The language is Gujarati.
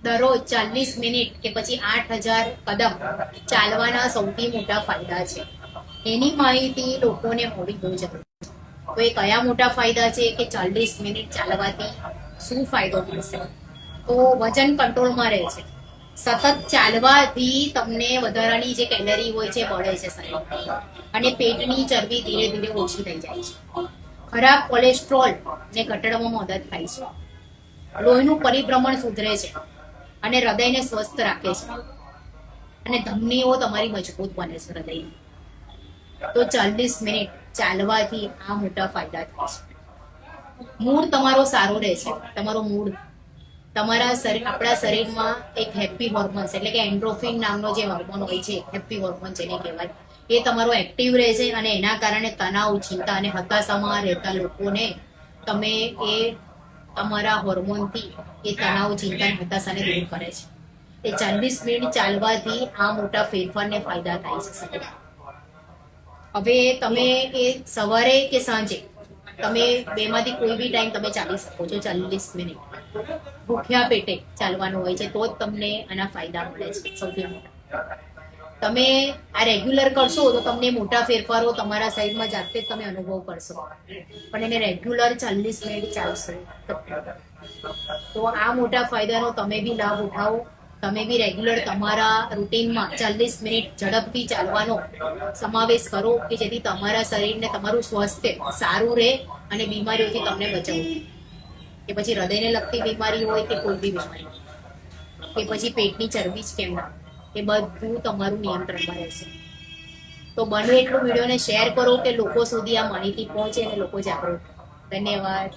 દરરોજ 40 મિનિટ કે પછી 8,000 કદમ ચાલવાના સૌથી મોટા ફાયદા છે. એની માહિતી લોકોને હોવી બહુ જરૂરી છે. તો એ કયા મોટા ફાયદા છે કે 40 મિનિટ ચાલવાથી શું ફાયદો મળશે? તો વજન કંટ્રોલમાં રહે છે. સતત ચાલવાથી તમને વધારાની જે કેલરી હોય છે બળે છે શરીરમાં, અને પેટની ચરબી ધીરે ધીરે ઓછી થઈ જાય છે. ખરાબ કોલેસ્ટ્રોલ ને ઘટાડવામાં મદદ થાય છે. લોહીનું પરિભ્રમણ સુધરે છે અને હૃદયને સ્વસ્થ રાખે છે, અને ધમનીઓ તમારી મજબૂત બને છે હૃદયની. તો 40 મિનિટ ચાલવાથી આ મોટા ફાયદા થાય છે. મૂડ તમારો સારો રહે છે. તમારો મૂડ, તમારા આપણા શરીરમાં એક હેપી હોર્મોન્સ એટલે કે એન્ડ્રોફિન નામનો જે હોર્મોન હોય છે, હેપી હોર્મોન જેને કહેવાય, એ તમારો એક્ટિવ રહે છે, અને એના કારણે તણાવ, ચિંતા અને હતાશામાં રહેતા લોકોને તમે એ તમારા હોર્મોનથી એ તણાવ, ચિંતા અને હતાશાને દૂર કરે છે. એ 40 મિનિટ ચાલવાથી આ મોટા ફેરફારને ફાયદા થાય છે. હવે તમે એ સવારે કે સાંજે, તમે બેમાંથી કોઈ બી ટાઈમ તમે ચાલી શકો છો. 40 મિનિટ ભૂખ્યા પેટે ચાલવાનું હોય છે, તો જ તમને આના ફાયદા મળે છે સૌથી મોટા. તમે આ રેગ્યુલર કરશો તો તમને મોટા ફેરફારો તમારા શરીરમાં જાતે જ તમે અનુભવ કરશો. પણ એને રેગ્યુલર 40 મિનિટ ચાલશો તો આ મોટા ફાયદાનો તમે બી લાભ ઉઠાવો. તમે બી રેગ્યુલર તમારા રૂટીનમાં 40 મિનિટ ઝડપથી ચાલવાનો સમાવેશ કરો, કે જેથી તમારા શરીરને, તમારું સ્વાસ્થ્ય સારું રહે અને બીમારીઓથી તમને બચાવવું. કે પછી હૃદયને લગતી બીમારી હોય કે કોઈ બી બીમારી, કે પછી પેટની ચરબી જ કેમ ના, એ બધું તમારું નિયંત્રણમાં રહેશે. તો બને એટલું વિડીયોને શેર કરો કે લોકો સુધી આ માહિતી પહોંચે અને લોકો જાગૃત. ધન્યવાદ.